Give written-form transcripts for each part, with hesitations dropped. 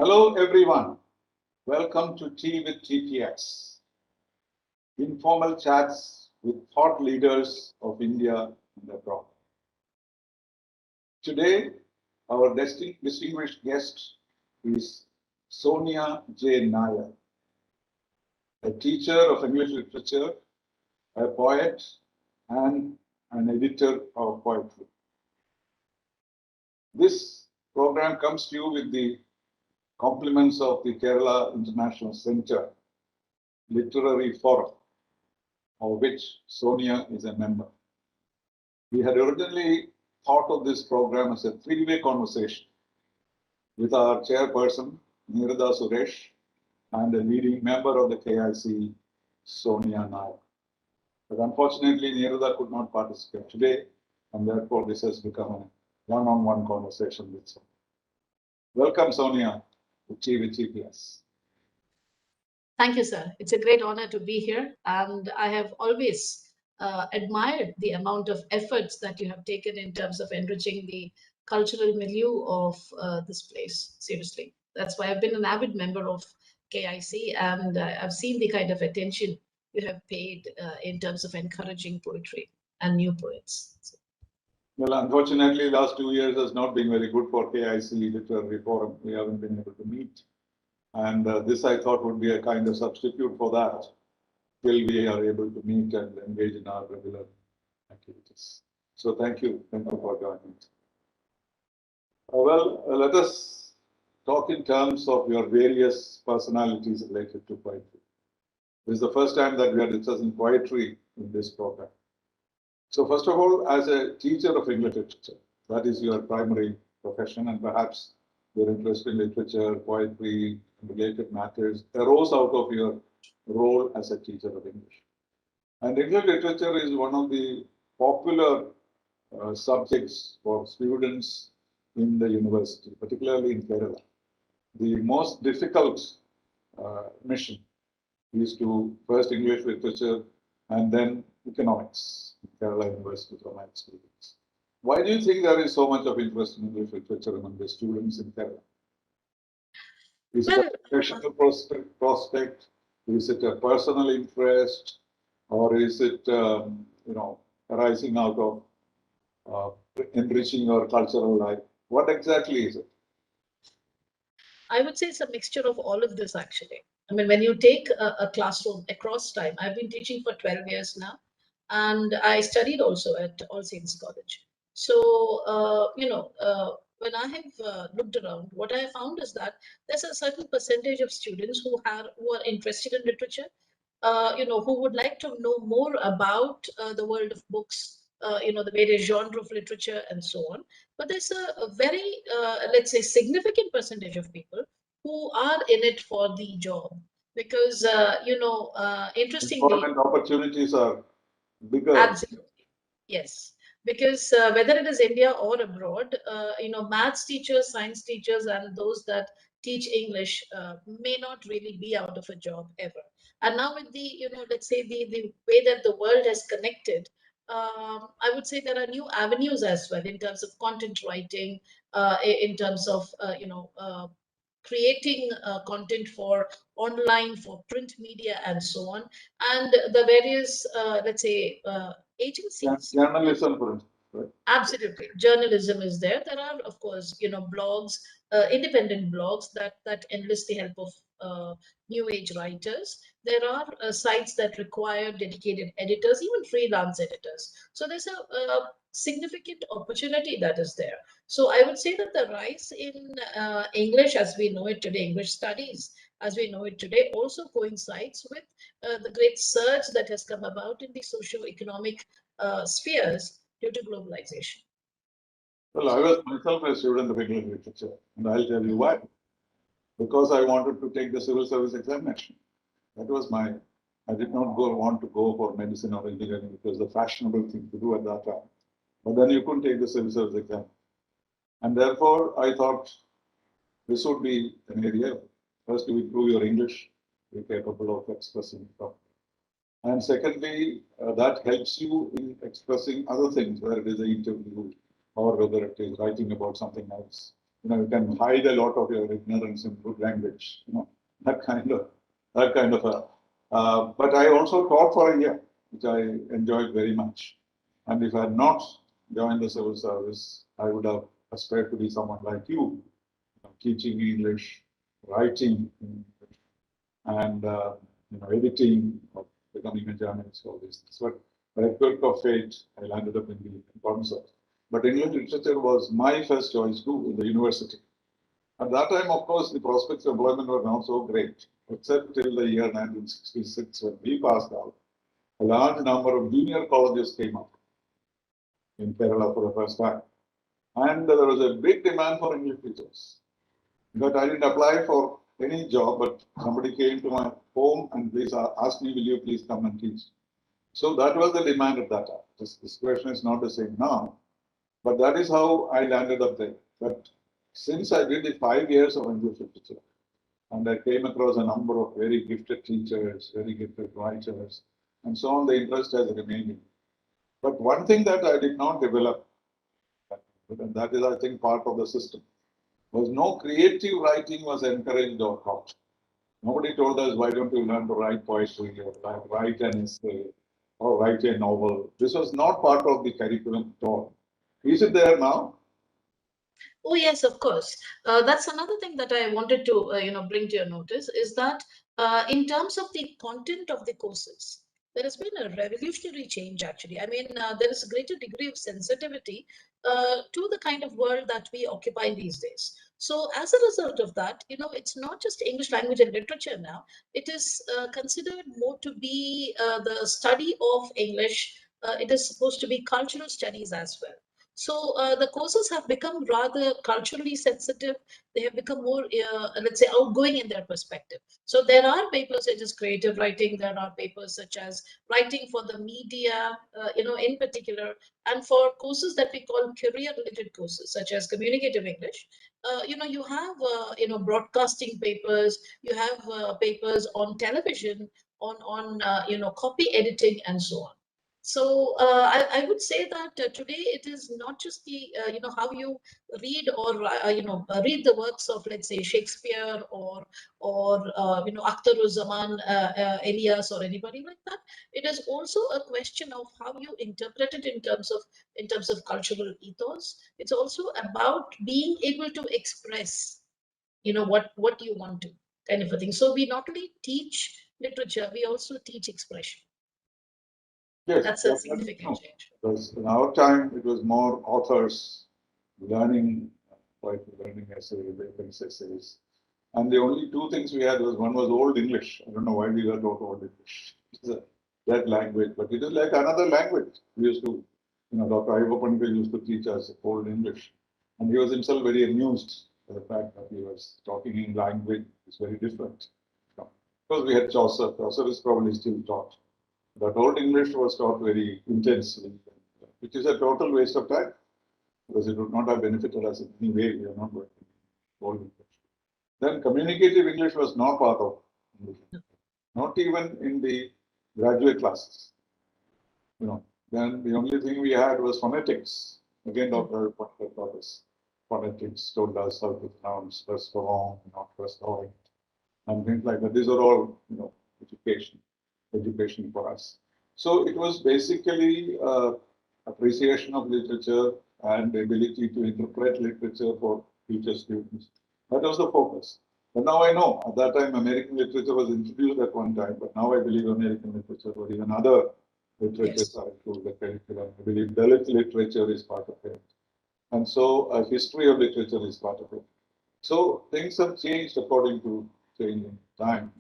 Hello everyone, welcome to Tea with TPX, informal chats with thought leaders of India and abroad. Today, our distinguished guest is Sonya J Nair, a teacher of English literature, a poet, and an editor of poetry. This program comes to you with the compliments of the Kerala International Centre Literary Forum, of which Sonya is a member. We had originally thought of this program as a three-way conversation with our chairperson, Nirada Suresh, and a leading member of the KIC, Sonya Nair. But unfortunately, Nirada could not participate today, and therefore this has become a one-on-one conversation with Sonya. Welcome, Sonya, to Tea with TPS. Thank you, sir. It's a great honor to be here. And I have always admired the amount of efforts that you have taken in terms of enriching the cultural milieu of this place. Seriously. That's why I've been an avid member of KIC, and I've seen the kind of attention you have paid in terms of encouraging poetry and new poets. Well, unfortunately, last 2 years has not been very good for KIC Literary Forum. We haven't been able to meet. And this, I thought, would be a kind of substitute for that till we are able to meet and engage in our regular activities. So thank you. Thank you for joining. Let us talk in terms of your various personalities related to poetry. This is the first time that we are discussing poetry in this program. So first of all, as a teacher of English literature, that is your primary profession, and perhaps your interest in literature, poetry, related matters arose out of your role as a teacher of English. And English literature is one of the popular subjects for students in the university, particularly in Kerala. The most difficult mission is to first English literature and then economics in Kerala University, from my experience. Why do you think there is so much of interest in English literature among the students in Kerala? Is it a professional prospect? Is it a personal interest? Or is it, arising out of enriching your cultural life? What exactly is it? I would say it's a mixture of all of this, actually. I mean, when you take a classroom across time, I've been teaching for 12 years now, and I studied also at All Saints College. So, when I have looked around, what I found is that there's a certain percentage of students who are interested in literature, who would like to know more about the world of books, the various genre of literature and so on. But there's a very, let's say, significant percentage of people who are in it for the job because, interestingly, Employment opportunities are bigger. Absolutely. Yes, because whether it is India or abroad, maths teachers, science teachers, and those that teach English may not really be out of a job ever. And now with the, let's say the way that the world has connected, I would say there are new avenues as well in terms of content writing, in terms of, creating content for online, for print media, and so on, and the various, let's say, agencies. Journalism, for instance. Right? Absolutely, journalism is there. There are, of course, blogs, independent blogs that enlist the help of new age writers. There are sites that require dedicated editors, even freelance editors. So there's a significant opportunity that is there. So I would say that the rise in English as we know it today, English studies as we know it today, also coincides with the great surge that has come about in the socio-economic spheres due to globalization. Well, I was myself a student of English literature, and I'll tell you why. Because I wanted to take the civil service examination. That was I did not want to go for medicine or engineering. It was the fashionable thing to do at that time. But then you couldn't take the civil service exam. And therefore, I thought this would be an area. First, you improve your English, be capable of expressing it. And secondly, that helps you in expressing other things, whether it is an interview or whether it is writing about something else you can hide a lot of your ignorance in good language, that kind of a. But I also taught for a year, which I enjoyed very much. And if I had not joined the civil service, I would have aspired to be someone like you, teaching English, writing English, and editing, or becoming a journalist, all these things. But by a quirk of fate, I landed up in the concert. But English literature was my first choice too in the university. At that time, of course, the prospects of employment were not so great, except till the year 1966 when we passed out. A large number of junior colleges came up in Kerala for the first time. And there was a big demand for English teachers. But I didn't apply for any job, but somebody came to my home and please asked me, will you please come and teach? So that was the demand at that time. This question is not the same now, but that is how I landed up there. But since I did the 5 years of English literature, and I came across a number of very gifted teachers, very gifted writers, and so on, the interest has remained. But one thing that I did not develop, and that is, I think, part of the system, was no creative writing was encouraged or taught. Nobody told us, why don't you learn to write poetry or write an essay or write a novel? This was not part of the curriculum at all. Is it there now? Oh yes, of course. That's another thing that I wanted to bring to your notice is that in terms of the content of the courses, there has been a revolutionary change actually. I mean, there is a greater degree of sensitivity to the kind of world that we occupy these days. So as a result of that, it's not just English language and literature now. It is considered more to be the study of English. It is supposed to be cultural studies as well. So the courses have become rather culturally sensitive. They have become more, let's say, outgoing in their perspective. So there are papers such as creative writing. There are papers such as writing for the media, in particular, and for courses that we call career-related courses, such as communicative English. You have, broadcasting papers. You have papers on television, on copy editing, and so on. So I would say that today it is not just the how you read or read the works of, let's say, Shakespeare or Akhtaruzzman, Elias, or anybody like that. It is also a question of how you interpret it in terms of cultural ethos. It's also about being able to express what you want to, kind of a thing. So we not only teach literature, we also teach expression. Yes, That's a significant change. Because in our time, it was more authors learning, learning essays. And the only two things we had was one was Old English. I don't know why we were taught Old English. It's a dead language, but it is like another language. We used to, Dr. Ayuba used to teach us Old English. And he was himself very amused by the fact that he was talking in language is very different. Because we had Chaucer. Chaucer is probably still taught. But Old English was taught very intensely, which is a total waste of time because it would not have benefited us in any way. We are not working Old English. Then communicative English was not part of English, not even in the graduate classes. Then the only thing we had was phonetics. Again, Dr. Potter taught us phonetics, told us how to pronounce restaurant, not restaurant, and things like that. These are all, education for us. So it was basically appreciation of literature and the ability to interpret literature for future students. That was the focus. But now I know, at that time, American literature was introduced at one time, but now I believe American literature or even other literatures are included in the curriculum. I believe Dalit literature is part of it. And so a history of literature is part of it. So things have changed according to changing time.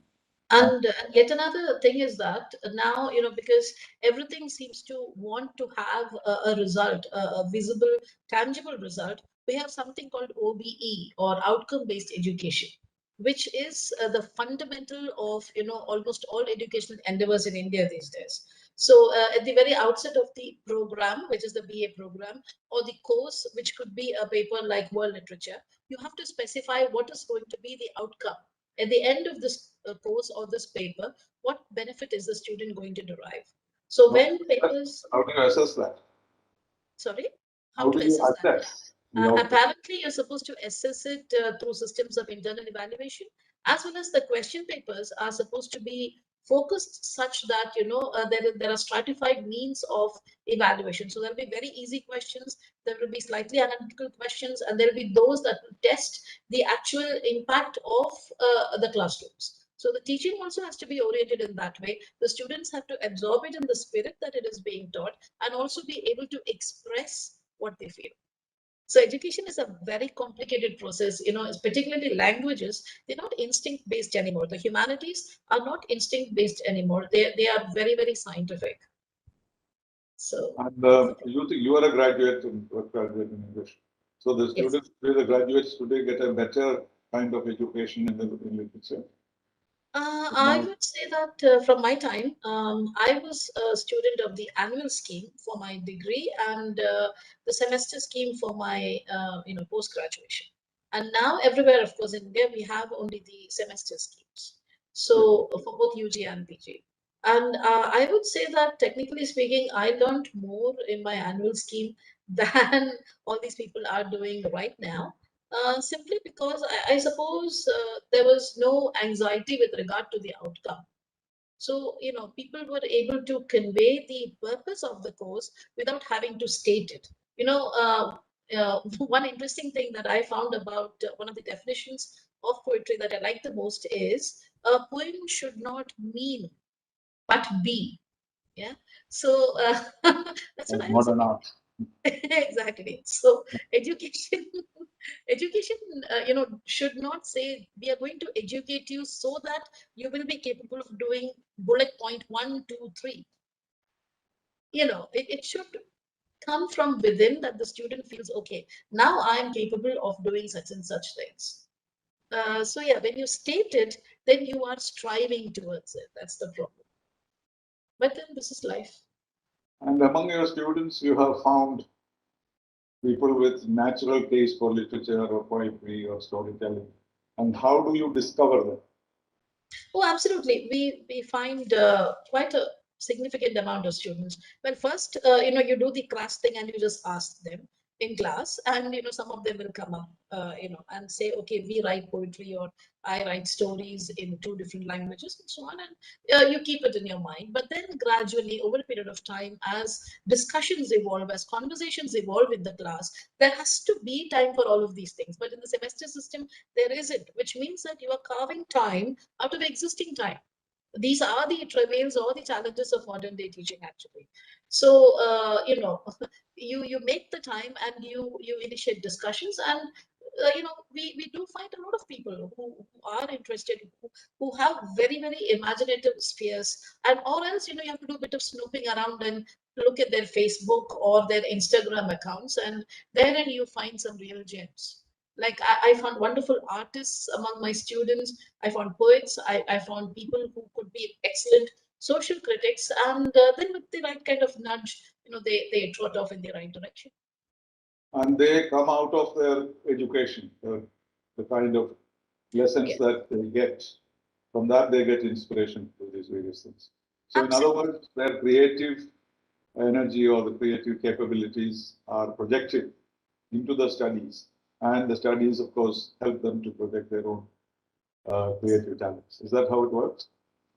And yet another thing is that now, because everything seems to want to have a result, a visible, tangible result, we have something called OBE, or outcome-based education, which is the fundamental of, almost all educational endeavors in India these days. So at the very outset of the program, which is the BA program, or the course, which could be a paper like world literature, you have to specify what is going to be the outcome at the end of this course or this paper. What benefit is the student going to derive? So when papers, how do you assess that? sorry, How do you assess? Apparently, you're supposed to assess it through systems of internal evaluation, as well as the question papers are supposed to be focused such that there are stratified means of evaluation. So there'll be very easy questions, there will be slightly analytical questions, and there will be those that will test the actual impact of the classrooms. So the teaching also has to be oriented in that way. The students have to absorb it in the spirit that it is being taught, and also be able to express what they feel. So education is a very complicated process, particularly languages. They're not instinct based anymore. The humanities are not instinct based anymore. They are very, very scientific. So, And you think you are a graduate in English. So the yes. students, the graduates today get a better kind of education in literature. I would say that from my time, I was a student of the annual scheme for my degree and the semester scheme for my, post graduation. And now everywhere, of course, in India, we have only the semester schemes. So for both UG and PG. And I would say that technically speaking, I learned more in my annual scheme than all these people are doing right now. Simply because I suppose there was no anxiety with regard to the outcome. So, people were able to convey the purpose of the course without having to state it. One interesting thing that I found about one of the definitions of poetry that I like the most is a poem should not mean but be. Yeah. So that's what I also Modern feel. art. Exactly. So education education should not say we are going to educate you so that you will be capable of doing bullet point 1, 2, 3. It should come from within, that the student feels, okay, now I am capable of doing such and such things. So yeah, when you state it, then you are striving towards it. That's the problem. But then this is life. And among your students, you have found people with natural taste for literature or poetry or storytelling. And how do you discover them? Oh, absolutely. We find quite a significant amount of students. Well, first, you do the class thing and you just ask them in class, and some of them will come up, and say, okay, we write poetry, or I write stories in 2 different languages, and so on, and you keep it in your mind. But then gradually, over a period of time, as discussions evolve, as conversations evolve in the class, there has to be time for all of these things. But in the semester system, there isn't, which means that you are carving time out of existing time. These are the travails or the challenges of modern day teaching, actually. So you make the time and you initiate discussions, and we do find a lot of people who are interested, who have very, very imaginative spheres. And or else, you have to do a bit of snooping around and look at their Facebook or their Instagram accounts, and therein you find some real gems. Like I found wonderful artists among my students. I found poets. I found people who could be excellent social critics, and then with the right kind of nudge, they trot off in the right direction. And they come out of their education, the kind of lessons Yeah, that they get. From that, they get inspiration to these various things. So, in other absolutely. words, their creative energy or the creative capabilities are projected into the studies. And the studies, of course, help them to project their own creative talents. Is that how it works?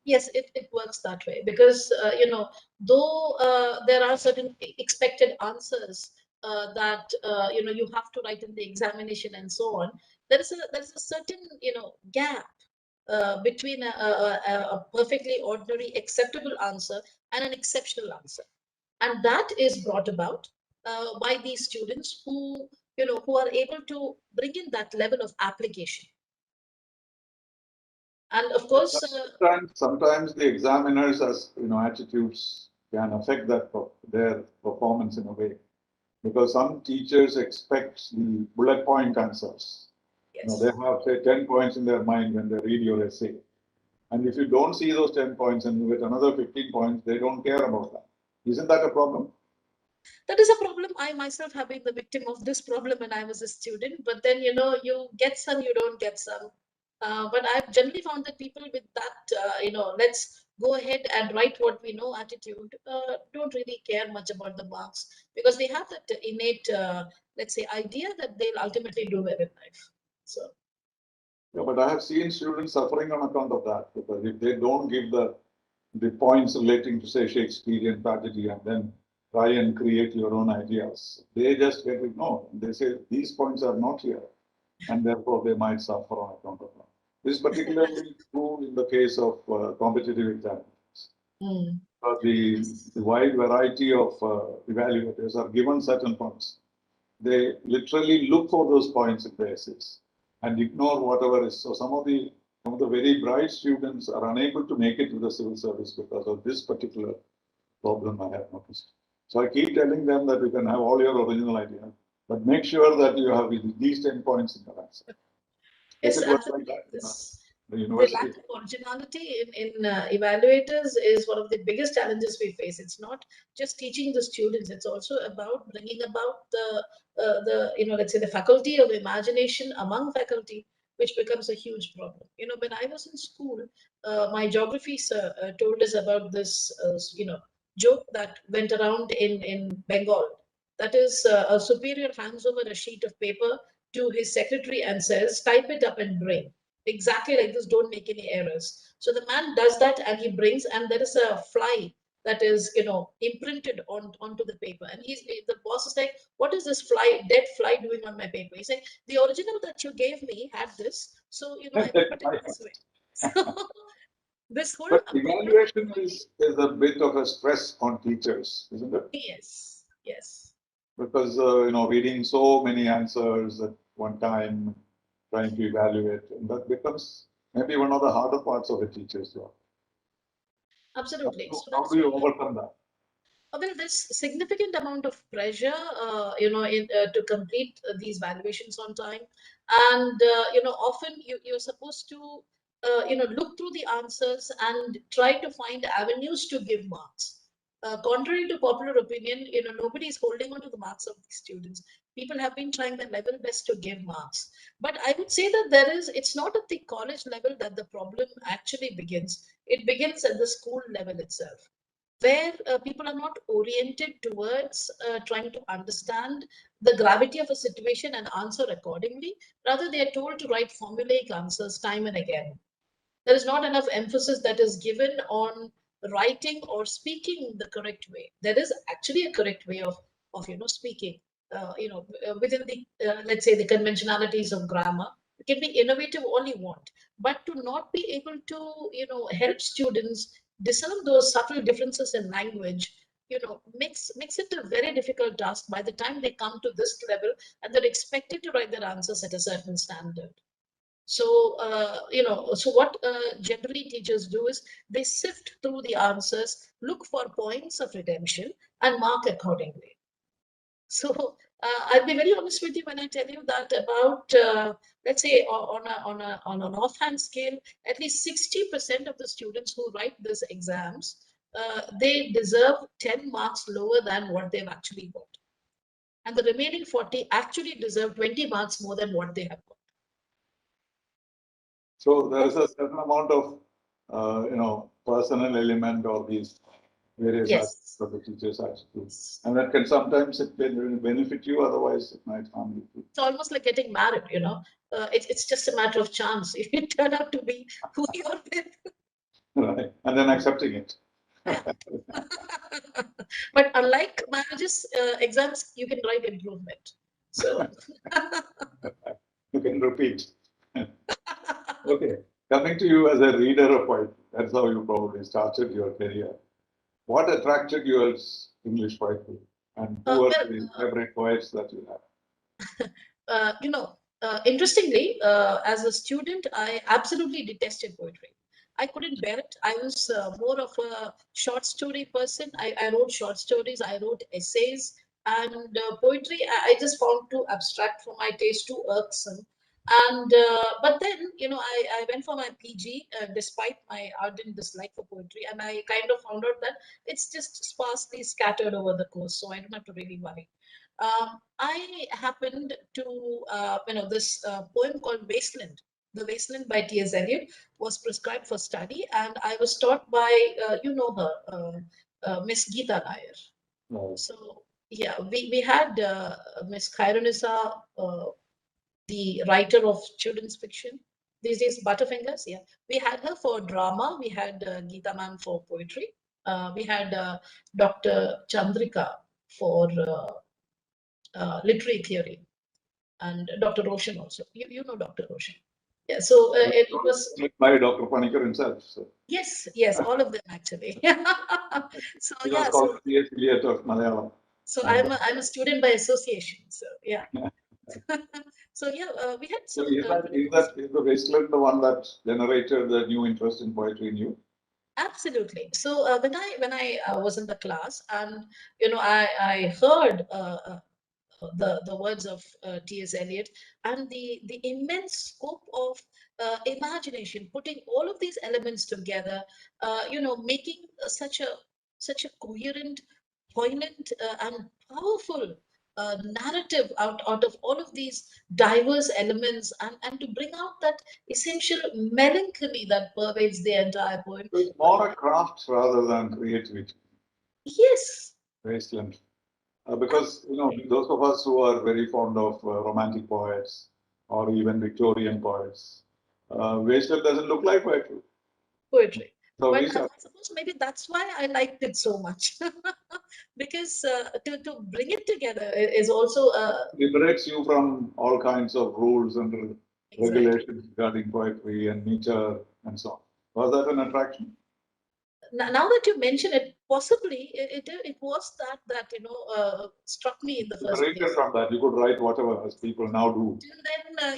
Yes, it works that way because though there are certain expected answers that you have to write in the examination and so on. There is a certain gap between a perfectly ordinary acceptable answer and an exceptional answer, and that is brought about by these students who are able to bring in that level of application. And of course, Sometimes the examiners, as attitudes can affect their performance in a way, because some teachers expect the bullet point answers. yes. They have say 10 points in their mind when they read your essay, and if you don't see those 10 points and you get another 15 points, they don't care about that. Isn't that a problem? That is a problem. I myself have been the victim of this problem when I was a student. But then, you get some, you don't get some. But I've generally found that people with that, let's go ahead and write what we know attitude, don't really care much about the marks because they have that innate let's say, idea that they'll ultimately do well in life. So. Yeah, but I have seen students suffering on account of that, because if they don't give the points relating to, say, Shakespearean tragedy and then try and create your own ideas, they just get ignored. They say these points are not here, and therefore they might suffer on account of that. This is particularly true in the case of competitive examinations. The wide variety of evaluators are given certain points. They literally look for those points in the essays and ignore whatever is. So some of the very bright students are unable to make it to the civil service because of this particular problem I have noticed. So I keep telling them that you can have all your original idea, but make sure that you have at least 10 points in the answer. Yes, absolutely. The lack of originality in evaluators is one of the biggest challenges we face. It's not just teaching the students; it's also about bringing about the let's say the faculty of imagination among faculty, which becomes a huge problem. When I was in school, my geography sir told us about this joke that went around in Bengal. That is, a superior hands over a sheet of paper to his secretary and says, "Type it up and bring." Exactly like this, don't make any errors. So the man does that and he brings, and there is a fly that is imprinted onto the paper, and the boss is like, "What is this dead fly doing on my paper?" He's like, "The original that you gave me had this, so I put it this way." So this whole But evaluation is a bit of a stress on teachers, isn't it? Yes, yes. Because reading so many answers at one time, trying to evaluate, and that becomes maybe one of the harder parts of a teacher's job. Absolutely. So How that's do you why, overcome that? well, there's significant amount of pressure, to complete these valuations on time, and often you're supposed to, look through the answers and try to find avenues to give marks. Contrary to popular opinion, nobody is holding on to the marks of the students. People have been trying their level best to give marks, but I would say that it's not at the college level that the problem actually begins. It begins at the school level itself, where people are not oriented towards trying to understand the gravity of a situation and answer accordingly. Rather, they are told to write formulaic answers time and again. There is not enough emphasis that is given on writing or speaking the correct way. There is actually a correct way of speaking. Within the let's say the conventionalities of grammar, you can be innovative all you want, but to not be able to help students discern those subtle differences in language, makes it a very difficult task by the time they come to this level and they're expected to write their answers at a certain standard. So, so what generally teachers do is they sift through the answers, look for points of redemption, and mark accordingly. So, I'll be very honest with you when I tell you that about, let's say, on an offhand scale, at least 60% of the students who write these exams, they deserve 10 marks lower than what they've actually got. And the remaining 40 actually deserve 20 marks more than what they have got. So there is a certain amount of, personal element of these various aspects Yes. of the teacher's attitude, and that can sometimes it can benefit you, otherwise it might harm you too. It's almost like getting married. It's just a matter of chance. If you turn out to be who you're with. Right, and then accepting it. But unlike marriages, exams, you can write improvement. So, You can repeat. Okay, coming to you as a reader of poetry, that's how you probably started your career. What attracted you as English poetry, and who are well, the favorite poets that you have? uh, you know, interestingly, as a student, I absolutely detested poetry. I couldn't bear it. I was more of a short story person. I wrote short stories, I wrote essays, and poetry I just found too abstract for my taste, too irksome. And but then, I went for my PG despite my ardent dislike for poetry, and I kind of found out that it's just sparsely scattered over the course, so I don't have to really worry. I happened to, this poem called Wasteland. The Wasteland by T.S. Eliot was prescribed for study, and I was taught by, her, Miss Geeta Nair. No. So Yeah, we had Miss Khairunisa, the writer of children's fiction. These days, Butterfingers. Yeah, we had her for drama. We had Geeta ma'am for poetry. We had Dr. Chandrika for literary theory, and Dr. Roshan also. You know Dr. Roshan. Yeah, so it was. By Dr. Panikar himself. So Yes, yes, all of them actually. So he was yeah, called so the T.S. Eliot of Malayalam. so And I'm a student by association. So yeah. So yeah, we had so some. is the wasteland the one that generated the new interest in poetry in you? Absolutely. So when I was in the class, and I heard the words of T.S. Eliot, and the immense scope of imagination, putting all of these elements together, making such a coherent, poignant, and powerful narrative out of all of these diverse elements, and to bring out that essential melancholy that pervades the entire poem. So it's more a craft rather than creativity, Yes, wasteland. Because absolutely. those of us who are very fond of romantic poets or even Victorian poets, wasteland doesn't look like poetry. Poetry. So But we I suppose maybe that's why I liked it so much. Because to bring it together is also liberates you from all kinds of rules and exactly. regulations regarding poetry and meter and so on. Was that an attraction? Now that you mention it, possibly it was that struck me in the first Liberated place. from that, you could write whatever as people now do. Till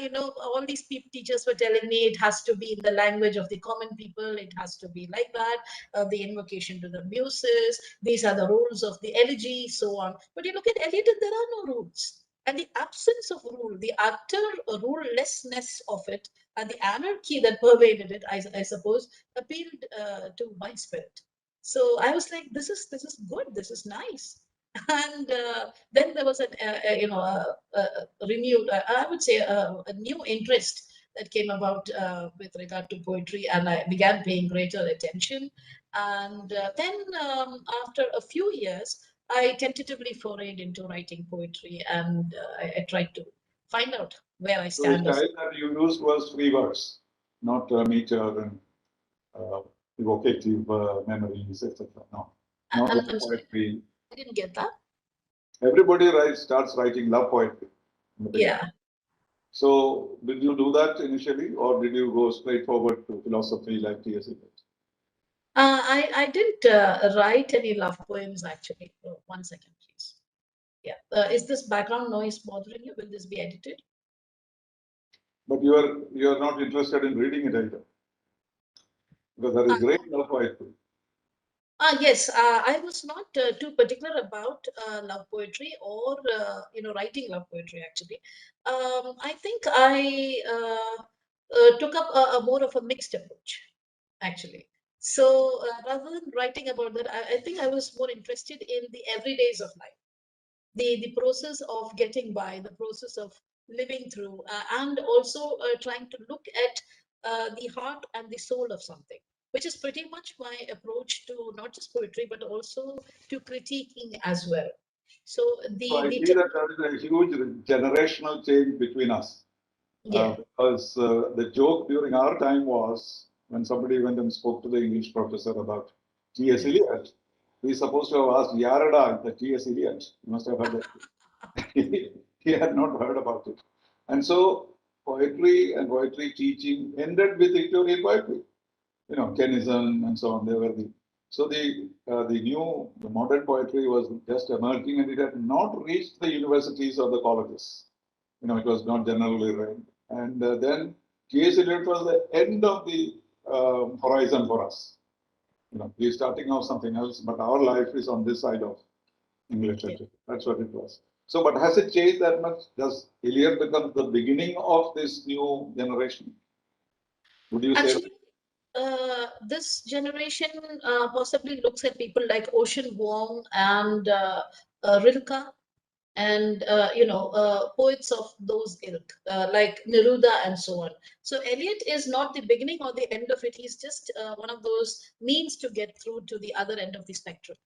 then, all these teachers were telling me it has to be in the language of the common people. It has to be like that. The invocation to the muses. These are the rules of the elegy, so on. But you look at Eliot, and there are no rules. And the absence of rule, the utter rulelessness of it, and the anarchy that pervaded it, I suppose, appealed to my spirit. So I was like, this is good. This is nice. And then there was a renewed, I would say, a new interest that came about with regard to poetry, and I began paying greater attention. And then, after a few years, I tentatively forayed into writing poetry, and I tried to find out where I So the stand as. style that you used was free verse, not meter and uh, evocative memories, etc. No, not I'm, love I'm sorry, poetry. I didn't get that. Everybody starts writing love poetry in the beginning. Yeah. So did you do that initially, or did you go straight forward to philosophy like T.S. Eliot? I didn't write any love poems actually. Oh, 1 second, please. Yeah. Is this background noise bothering you? Will this be edited? But you are not interested in reading it either, because there is great love poetry. Yes, I was not too particular about love poetry or writing love poetry actually. I think I took up a more of a mixed approach actually. So rather than writing about that, I think I was more interested in the everydays of life, the process of getting by, the process of living through, and also trying to look at the heart and the soul of something, which is pretty much my approach to not just poetry but also to critiquing as well. So So I the see that there is a huge generational change between us. yeah, Because the joke during our time was when somebody went and spoke to the English professor about T.S. yes. Eliot, he's supposed to have asked Yarada, the T.S. Eliot. You must have heard that. He had not heard about it. And so poetry and poetry teaching ended with Victorian poetry. Kenism and so on. They were so the modern poetry was just emerging, and it had not reached the universities or the colleges. It was not generally read. And then T.S. Eliot was the end of the horizon for us. We're starting off something else, but our life is on this side of English Yeah. literature. That's what it was. So, but has it changed that much? Does Eliot become the beginning of this new generation? Would you say that? Actually, this generation possibly looks at people like Ocean Vuong and Rilke, and poets of those ilk, like Neruda and so on. So Eliot is not the beginning or the end of it. He's just one of those means to get through to the other end of the spectrum.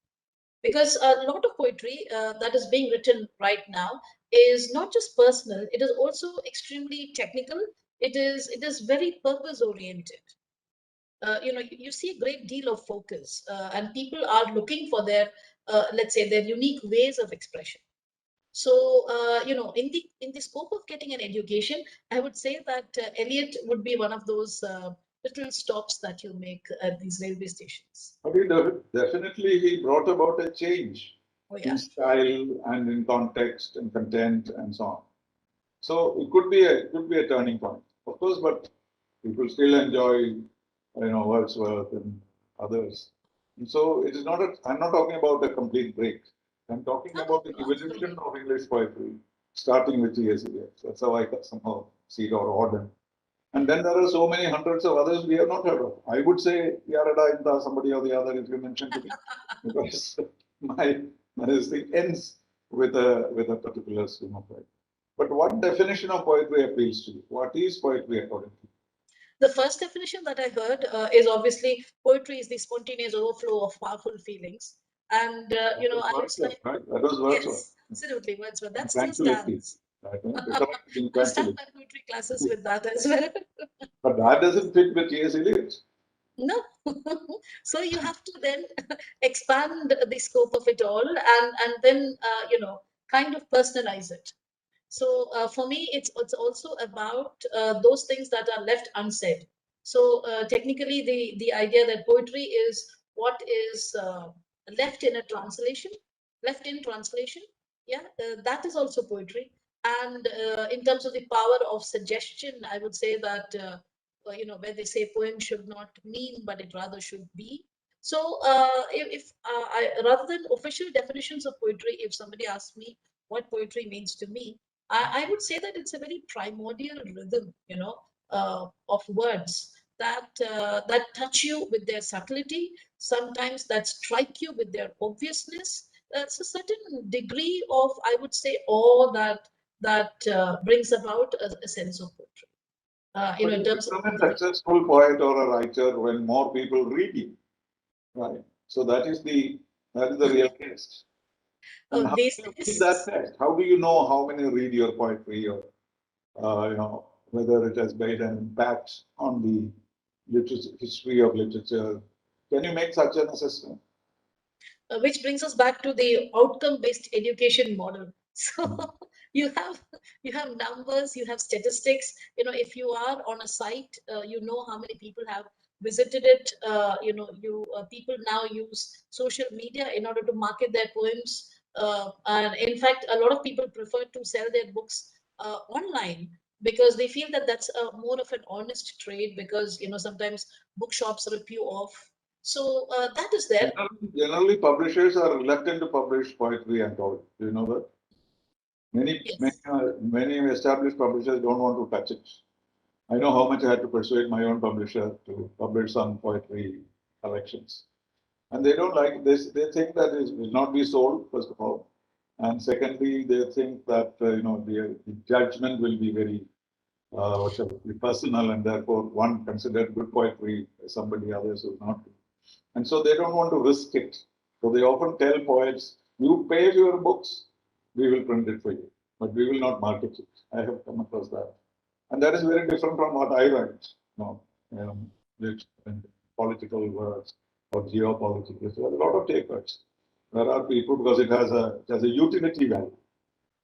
Because a lot of poetry that is being written right now is not just personal, it is also extremely technical. It is very purpose oriented. You see a great deal of focus, and people are looking for their, let's say, their unique ways of expression. So, in the scope of getting an education, I would say that Eliot would be one of those little stops that you make at these railway stations. But definitely he brought about a change Oh in yeah. style and in context and content and so on. So it could be a turning point, of course, but people still enjoy, Wordsworth and others. And so it is not I'm not talking about a complete break. I'm talking No, about no, the no, evolution absolutely. of English poetry, starting with T.S. Eliot. That's how I somehow see it or order. And then there are so many hundreds of others we have not heard of. I would say Yarada Inda, somebody or the other, if you mention to me, because my this thing ends with a particular stream of poetry. But what definition of poetry appeals to you? What is poetry according to you? The first definition that I heard is obviously poetry is the spontaneous overflow of powerful feelings. And, That was I was Wordsworth, like, right? That was Wordsworth. yes, absolutely, Wordsworth. That still Tranquility. stands. Right? Decorative I start tranquility. my poetry classes with that as well. But that doesn't fit with T.S. Eliot. No. So you have to then expand the scope of it all, and then, kind of personalize it. So for me, it's also about those things that are left unsaid. So technically, the idea that poetry is what is left in a translation, left in translation. Yeah, that is also poetry. And in terms of the power of suggestion, I would say that where they say poem should not mean, but it rather should be. So rather than official definitions of poetry, if somebody asks me what poetry means to me, I would say that it's a very primordial rhythm, of words that touch you with their subtlety, sometimes that strike you with their obviousness. It's a certain degree of, I would say, awe that brings about a sense of poetry. But In you terms of become a successful poet or a writer when more people read you. Right. So that is the real test. And of how these do you keep that days. test? How do you know how many read your poetry or whether it has made an impact on the history of literature? Can you make such an assessment? Which brings us back to the outcome-based education model. So you have you have numbers, you have statistics. If you are on a site, you know how many people have visited it. You people now use social media in order to market their poems. And in fact, a lot of people prefer to sell their books online because they feel that that's more of an honest trade. Because sometimes bookshops rip you off. So that is there. Generally, publishers are reluctant to publish poetry and all. Do you know that? Yes. Many established publishers don't want to touch it. I know how much I had to persuade my own publisher to publish some poetry collections. And they don't like this. They think that it will not be sold, first of all. And secondly, they think that, the judgment will be very, personal, and therefore one considered good poetry, somebody others will not. And so they don't want to risk it. So they often tell poets, you pay for your books, we will print it for you, but we will not market it. I have come across that. And that is very different from what I write, which and political words or geopolitics. There are a lot of takers. There are people because it has a utility value.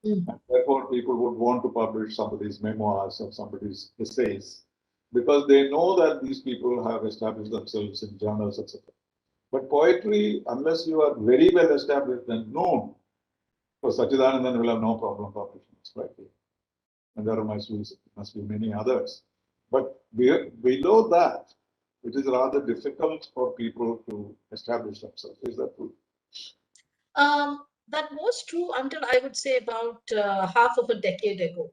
Mm. And therefore, people would want to publish somebody's memoirs or somebody's essays because they know that these people have established themselves in journals, etc. But poetry, unless you are very well established and known, for Sachidanandan will have no problem publishing his poetry. And there must be many others. But below that, it is rather difficult for people to establish themselves. Is that true? That was true until I would say about half of a decade ago.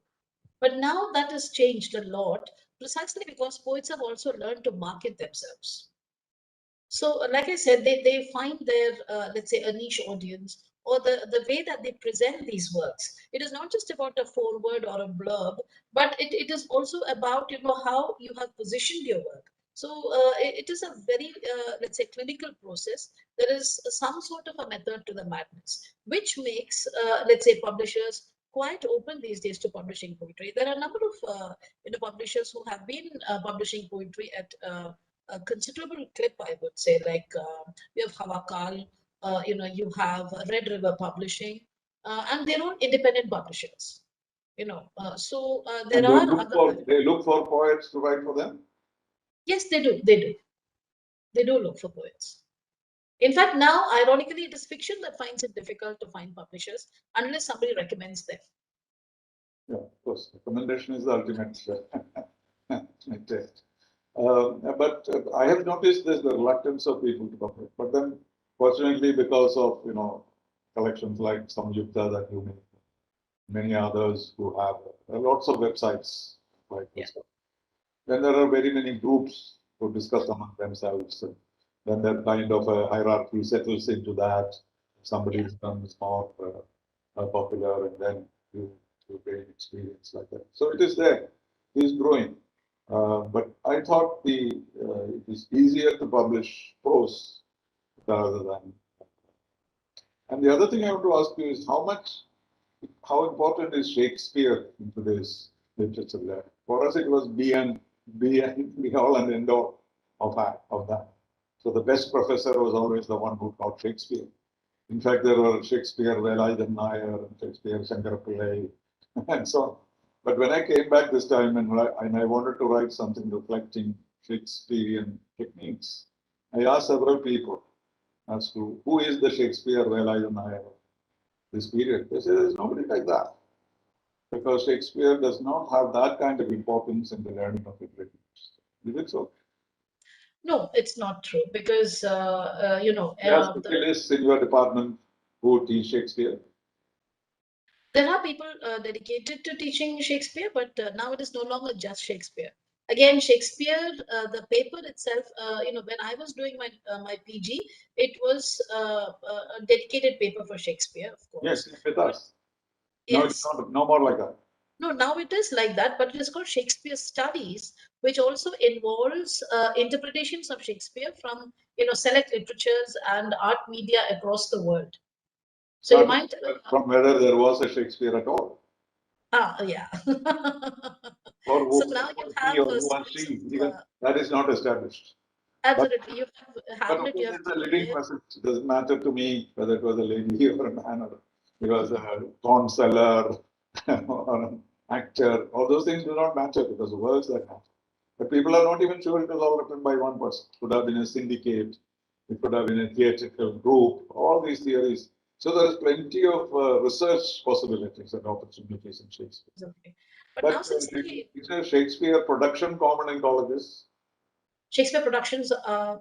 But now that has changed a lot, precisely because poets have also learned to market themselves. So, like I said, they find their, let's say, a niche audience, or the way that they present these works. It is not just about a foreword or a blurb, but it is also about, how you have positioned your work. So it is a very, let's say, clinical process. There is some sort of a method to the madness, which makes, let's say, publishers quite open these days to publishing poetry. There are a number of publishers who have been publishing poetry at a considerable clip, I would say. Like we have Hawakal, you have Red River Publishing, and they're all independent publishers. There And are other. they look for poets to write for them. Yes, they do. They do. They do look for poets. In fact, now, ironically, it is fiction that finds it difficult to find publishers unless somebody recommends them. Yeah, of course. Recommendation is the ultimate test. But I have noticed there's the reluctance of people to publish. But then, fortunately, because of collections like Samyukta that you make, many others who have lots of websites like this. Then there are very many groups who discuss among themselves. Then that kind of a hierarchy settles into that. Somebody becomes more popular, and then you gain experience like that. So it is there. It is growing. But I thought it is easier to publish prose rather than. And the other thing I want to ask you is how important is Shakespeare in today's literature? For us, it was be all and end all of that. So the best professor was always the one who taught Shakespeare. In fact, there were Shakespeare Sonya J Nair and Shakespeare Shankarapillai and so on. But when I came back this time and I wanted to write something reflecting Shakespearean techniques, I asked several people as to who is the Shakespeare Sonya J Nair of this period. They said there's nobody like that, because Shakespeare does not have that kind of importance in the learning of literature. Is it so? No, it's not true, because There are specialists in your department who teach Shakespeare. there are people dedicated to teaching Shakespeare, but now it is no longer just Shakespeare. Again, Shakespeare, the paper itself, when I was doing my PG, it was a dedicated paper for Shakespeare, of course. Yes, with us. No, Yes. it's not, no more like that. No, now it is like that, but it is called Shakespeare Studies, which also involves interpretations of Shakespeare from select literatures and art media across the world. So you might from whether there was a Shakespeare at all. Yeah. Or So who, now you he have or who was students she, of even that is not established. absolutely. You have But Hamlet. You have it's a living person. It doesn't matter to me whether it was a lady or a man, or it was a corn seller or an actor. All those things do not matter, because the words that matter. But people are not even sure it was all written by one person. It could have been a syndicate. It could have been a theatrical group. All these theories. So there is plenty of research possibilities and opportunities in Shakespeare. Okay. But now, since is a Shakespeare production common in colleges? Shakespeare Productions,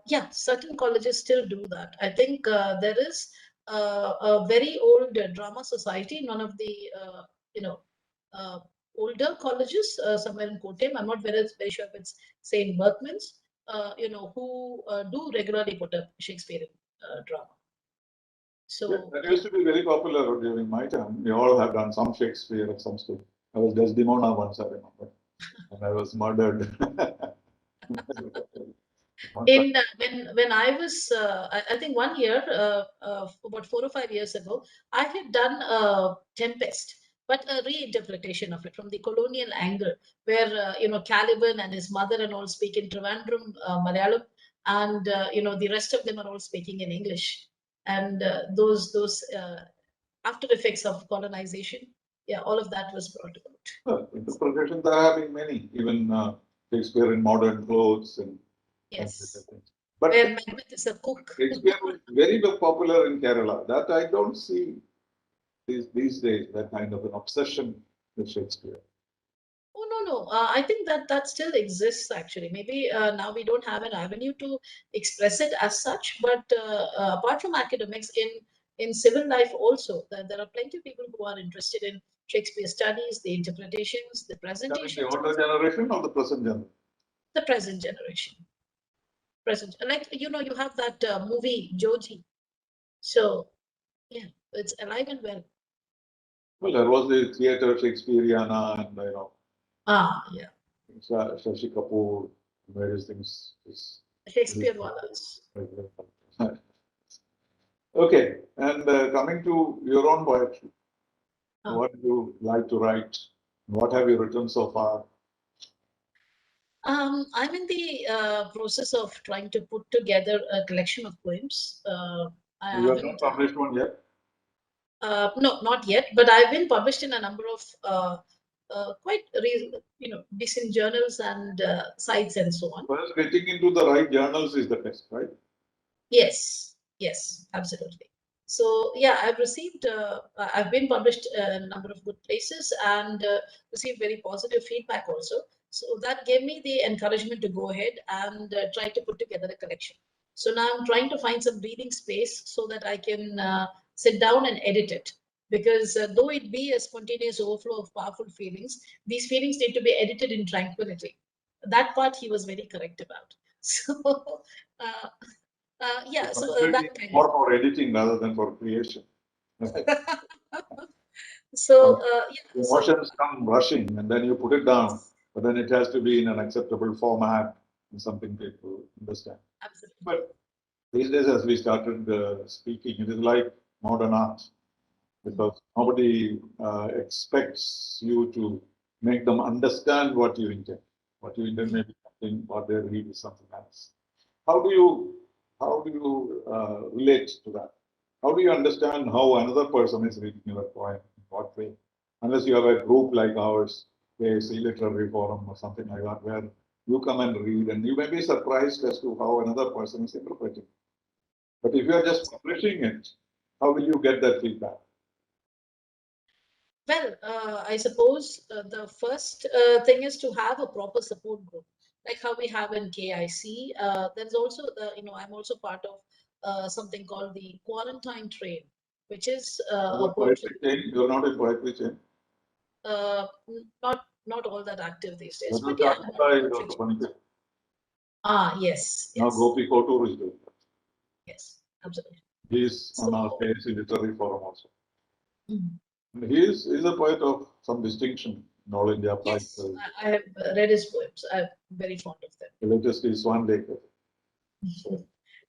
yeah, certain colleges still do that. I think there is a very old drama society in one of the you know uh, older colleges somewhere in Kottayam. I'm not very sure if it's St. Berkman's. Who do regularly put up Shakespearean drama. So Yeah, that used to be very popular during my time. We all have done some Shakespeare at some stage. I was Desdemona once, I remember, and I was murdered. in when I was I think one year about 4 or 5 years ago, I had done Tempest, but a reinterpretation of it from the colonial angle, where Caliban and his mother and all speak in Trivandrum Malayalam, and the rest of them are all speaking in English, and those after effects of colonization, yeah, all of that was brought about. Interpretations there have been many, even Shakespeare in modern clothes and Yes, things. But where Macbeth is a cook. Shakespeare was very popular in Kerala. That I don't see these days, that kind of an obsession with Shakespeare. Oh, no. I think that still exists actually. Maybe now we don't have an avenue to express it as such, but apart from academics, in civil life also, there are plenty of people who are interested in Shakespeare studies, the interpretations, the The presentations, older generation or the present generation? the present generation. Present, like you have that movie Joji. So yeah, it's alive and well. Well, there was the theatre Shakespeareana and Yeah. Shashi Kapoor. various things. Shakespeare Wallace. Okay, and coming to your own poetry, Ah. what do you like to write? What have you written so far? I'm in the process of trying to put together a collection of poems. I You have not haven't, published one yet? no, not yet, but I've been published in a number of quite, decent journals and sites and so on. First, getting into the right journals is the test, right? Yes, yes, absolutely. So yeah, I've been published in a number of good places and received very positive feedback also. So that gave me the encouragement to go ahead and try to put together a collection. So now I'm trying to find some breathing space so that I can sit down and edit it. Because though it be a spontaneous overflow of powerful feelings, these feelings need to be edited in tranquility. That part he was very correct about. So uh, yeah, so Translating that kind more of. for editing rather than for creation. So yeah, so Emotions come rushing and then you put it down, but then it has to be in an acceptable format and something people understand. absolutely. But these days, as we started speaking, it is like modern art because nobody expects you to make them understand what you intend. What you intend may be something, what they read is something else. How do you relate to that? How do you understand how another person is reading your poem? In what way? Unless you have a group like ours, say literary forum or something like that, where you come and read, and you may be surprised as to how another person is interpreting. But if you are just publishing it, how will you get that feedback? Well, I suppose the first thing is to have a proper support group, like how we have in KIC. There's also I'm also part of something called the Quarantine Train, which is a Poetry poetry. chain, you're not in poetry chain. Not all that active these days, That but was yeah, started I'm in by poetry. Dr. Panikar. Yes, Now yes, Gopi Kotur is doing that. yes, absolutely. He is on our So. KIC literary forum also. Mhm. He is a poet of some distinction in All India Prize. Yes, I have read his poems. I'm very fond of them. The latest is Swan Lake. So,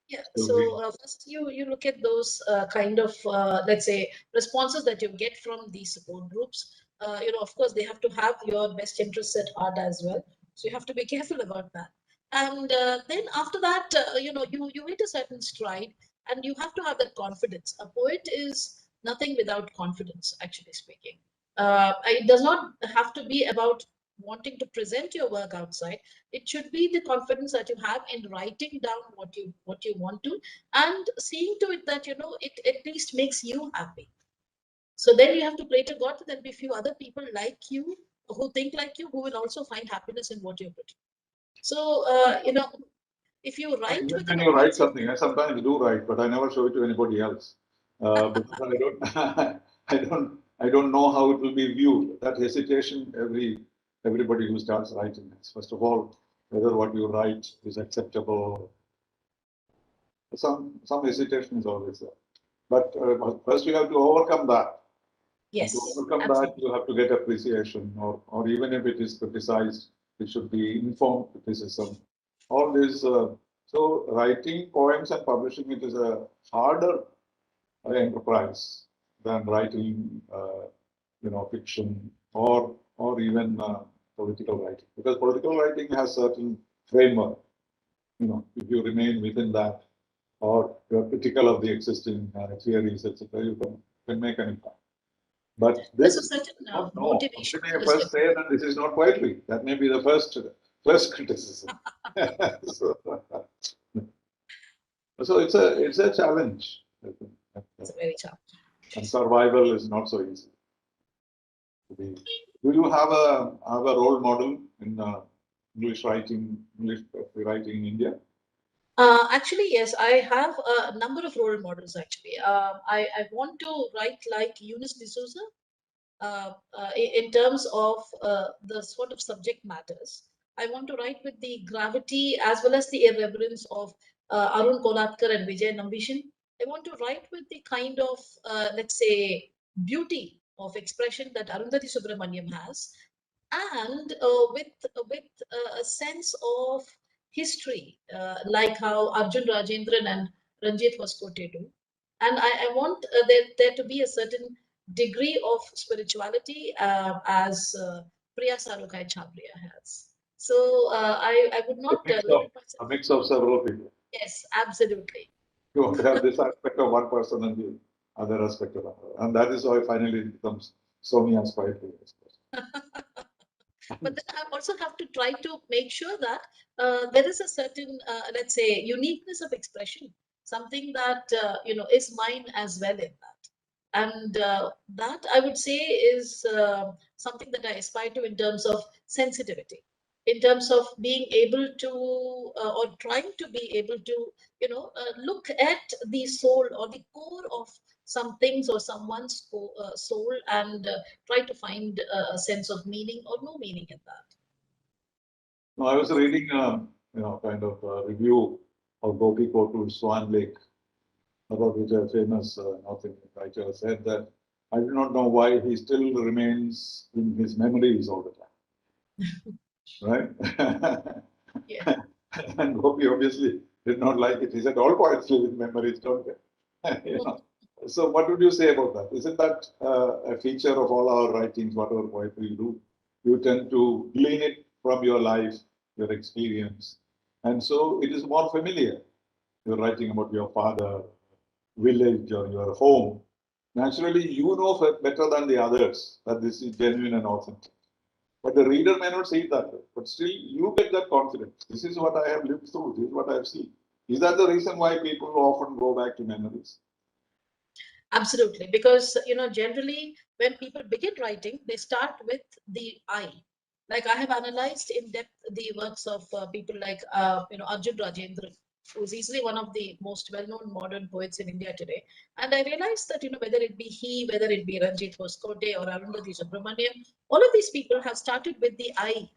Yeah. still reading. So first, you look at those kind of let's say responses that you get from these support groups. Of course, they have to have your best interests at heart as well. So you have to be careful about that. And then after that, you hit a certain stride, and you have to have that confidence. A poet is nothing without confidence, actually speaking. It does not have to be about wanting to present your work outside. It should be the confidence that you have in writing down what you want to, and seeing to it that it at least makes you happy. So then you have to pray to God that there'll be few other people like you, who think like you, who will also find happiness in what you've written. So if you write Even with when an you write audience. something, I sometimes do write, but I never show it to anybody else because I don't, I don't know how it will be viewed. That hesitation, everybody who starts writing is first of all whether what you write is acceptable. Some hesitation is always there, but first you have to overcome that. And to Yes, overcome that, absolutely. you have to get appreciation, or even if it is criticized, it should be informed criticism. All this. So writing poems and publishing it is a harder enterprise than writing, fiction or even political writing, because political writing has certain framework. If you remain within that, or you're critical of the existing theories, etc., you can make an impact. But There's a this, certain not know. motivation Somebody that may is first say required. that this is not poetry. That may be the first criticism. so, so it's a challenge. I think. It's a very challenging. And survival is not so easy. Do you have a role model in English writing in India? Actually, yes, I have a number of role models. Actually, I want to write like Eunice D'Souza in terms of the sort of subject matters. I want to write with the gravity as well as the irreverence of Arun Kolatkar and Vijay Nambishan. I want to write with the kind of, let's say, beauty of expression that Arundhati Subramaniam has, and with a sense of history, like how Arjun Rajendran and Ranjit Vaskote do. And I want there to be a certain degree of spirituality as Priya Sarukai Chhabria has. So I would not limit myself. A mix of several people. Yes, absolutely. You want to have this aspect of one person and the other aspect of another. And that is why finally it becomes Sonya's poetry. But then I also have to try to make sure that there is a certain, let's say, uniqueness of expression, something that is mine as well in that. And that I would say is something that I aspire to in terms of sensitivity, in terms of being able to or trying to be able to look at the soul or the core of some things or someone's soul and try to find a sense of meaning or no meaning in that. No, I was reading, kind of a review of Gopi Kotu's Swan Lake, about which a famous North Indian writer said that I do not know why he still remains in his memories all the time. Right? Yeah. And Gopi obviously did not like it. He said, all poets live in memories, don't they? So what would you say about that? Isn't that a feature of all our writings, whatever poetry you do? You tend to glean it from your life, your experience. And so it is more familiar. You're writing about your father, village, or your home. Naturally, you know better than the others that this is genuine and authentic. But the reader may not see it that way. But still, you get that confidence. This is what I have lived through. This is what I have seen. Is that the reason why people often go back to memories? Absolutely, because generally when people begin writing, they start with the I. Like I have analyzed in depth the works of people like Arjun Rajendran, who's easily one of the most well-known modern poets in India today. And I realized that whether it be he, whether it be Ranjit Hoskote or Arundhati Subramanian, all of these people have started with the I,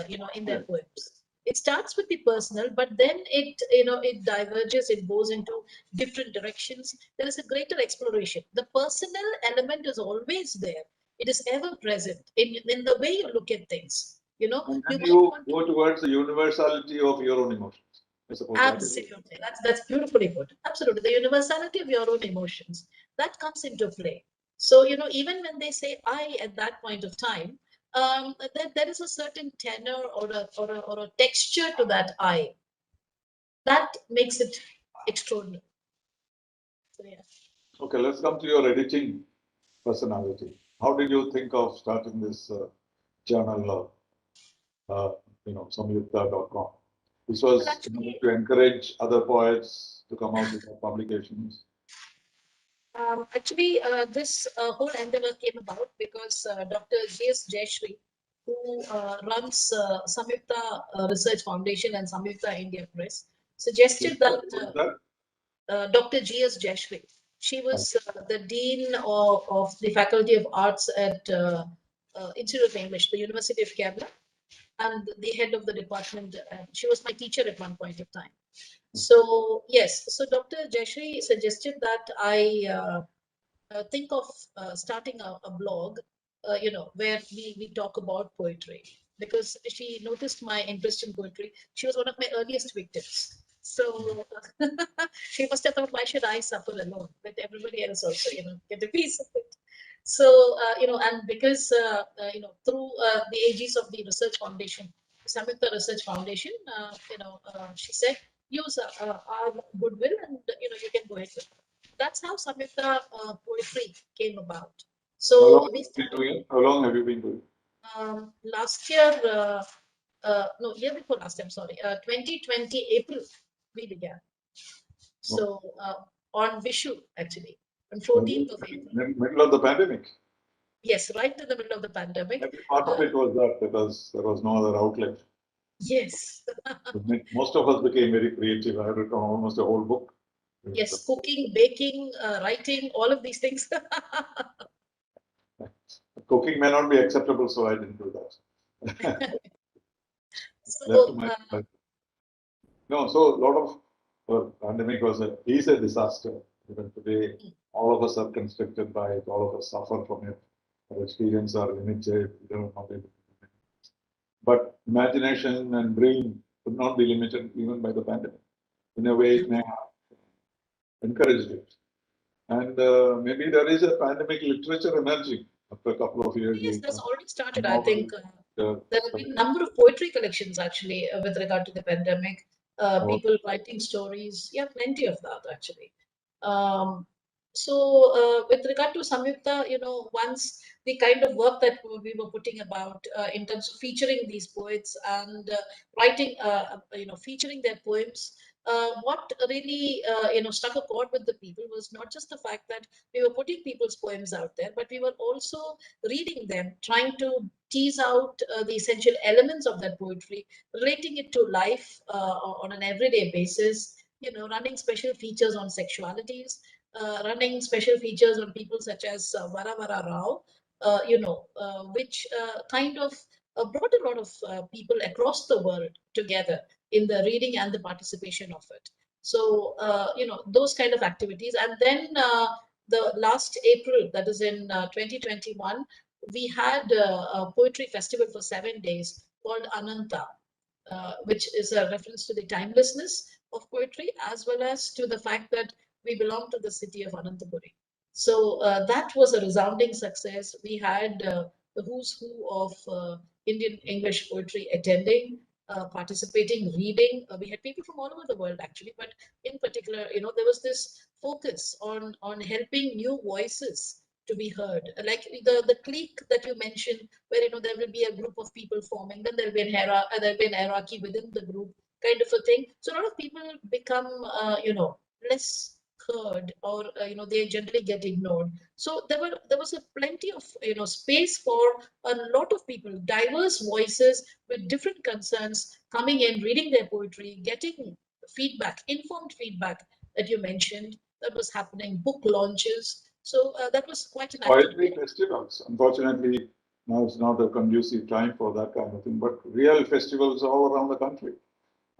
in their poems. It starts with the personal, but then it diverges, it goes into different directions. There is a greater exploration. The personal element is always there. It is ever present in the way you look at things. And You then might you want to, go towards the universality of your own emotions. I suppose that is it. absolutely, that's beautifully put. Absolutely, the universality of your own emotions that comes into play. So even when they say I at that point of time, there is a certain tenor or a texture to that I that makes it extraordinary. So yeah. Okay, let's come to your editing personality. How did you think of starting this journal, samyukta.com? This Well, was actually, to encourage other poets to come out with their publications. this whole endeavor came about because Dr. J.S. Jayashree, who runs Samyukta Research Foundation and Samyukta India Press, suggested that Who's that? Dr. G.S. Jayashree, she was the Dean of the Faculty of Arts at Institute of English, the University of Kerala, and the head of the department. She was my teacher at one point of time. So yes, so Dr. Jayashree suggested that I think of starting a blog, where we talk about poetry because she noticed my interest in poetry. She was one of my earliest victims. So she must have thought, why should I suffer alone? Let everybody else also, get a piece of it. So, and because, through the aegis of the Research Foundation, Samyukta Research Foundation, she said, use our goodwill and, you can go ahead with it. That's how Samyukta poetry came about. How long So have we you been started doing it? How long have you been doing it? last year, no, year before last, I'm sorry, 2020 April, we began. So on Vishu, actually, on 14th of April. Middle of the pandemic. Yes, right in the middle of the pandemic. Every part of it was that because there was no other outlet. Yes. Most of us became very creative. I wrote almost a whole book. Yes, cooking, baking, writing, all of these things. Cooking may not be acceptable, so I didn't do that. Left to So, my no, so a lot of pandemic is a disaster. Even today, all of us are constricted by it. All of us suffer from it. Our experience are limited. We don't know it. But imagination and dream would not be limited even by the pandemic. In a way, it may have encouraged it. And maybe there is a pandemic literature emerging after a couple of years. Yes, that's already started. I Novel, think there have been a number of poetry collections actually with regard to the pandemic. People writing stories. Yeah, plenty of that actually. Um, with regard to Samyukta, once the kind of work that we were putting about in terms of featuring these poets and writing, featuring their poems, what really, struck a chord with the people was not just the fact that we were putting people's poems out there, but we were also reading them, trying to tease out the essential elements of that poetry, relating it to life on an everyday basis, running special features on sexualities, running special features on people such as Vara Vara Rao, which kind of brought a lot of people across the world together in the reading and the participation of it. So, those kind of activities. And then the last April, that is in 2021, we had a poetry festival for 7 days called Ananta, which is a reference to the timelessness of poetry as well as to the fact that we belong to the city of Anantapuri. So that was a resounding success. We had the who's who of Indian English poetry attending, participating, reading. We had people from all over the world actually, but in particular, there was this focus on helping new voices to be heard. Like the clique that you mentioned, where there will be a group of people forming, then there'll be there'll be an hierarchy within the group, kind of a thing. So a lot of people become less heard, or they generally get ignored. So there was a plenty of space for a lot of people, diverse voices with different concerns coming in, reading their poetry, getting feedback, informed feedback that you mentioned that was happening, book launches. So that was quite an poetry festivals. Unfortunately, now it's not a conducive time for that kind of thing, but real festivals all around the country.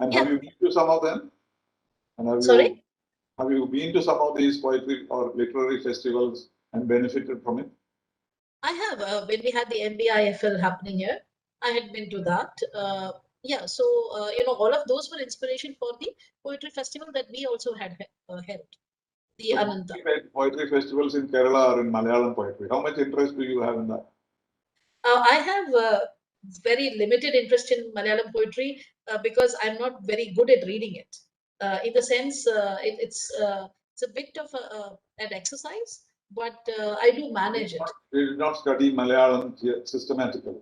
And have you been to some of them? And have you been to some of these poetry or literary festivals and benefited from it? I have. When we had the MBIFL happening here, I had been to that. Yeah, so all of those were inspiration for the poetry festival that we also had held, the So Ananta. poetry festivals in Kerala or in Malayalam poetry. How much interest do you have in that? I have very limited interest in Malayalam poetry because I'm not very good at reading it. In the sense, it's a bit of an exercise, but I do manage it. You did not study Malayalam systematically.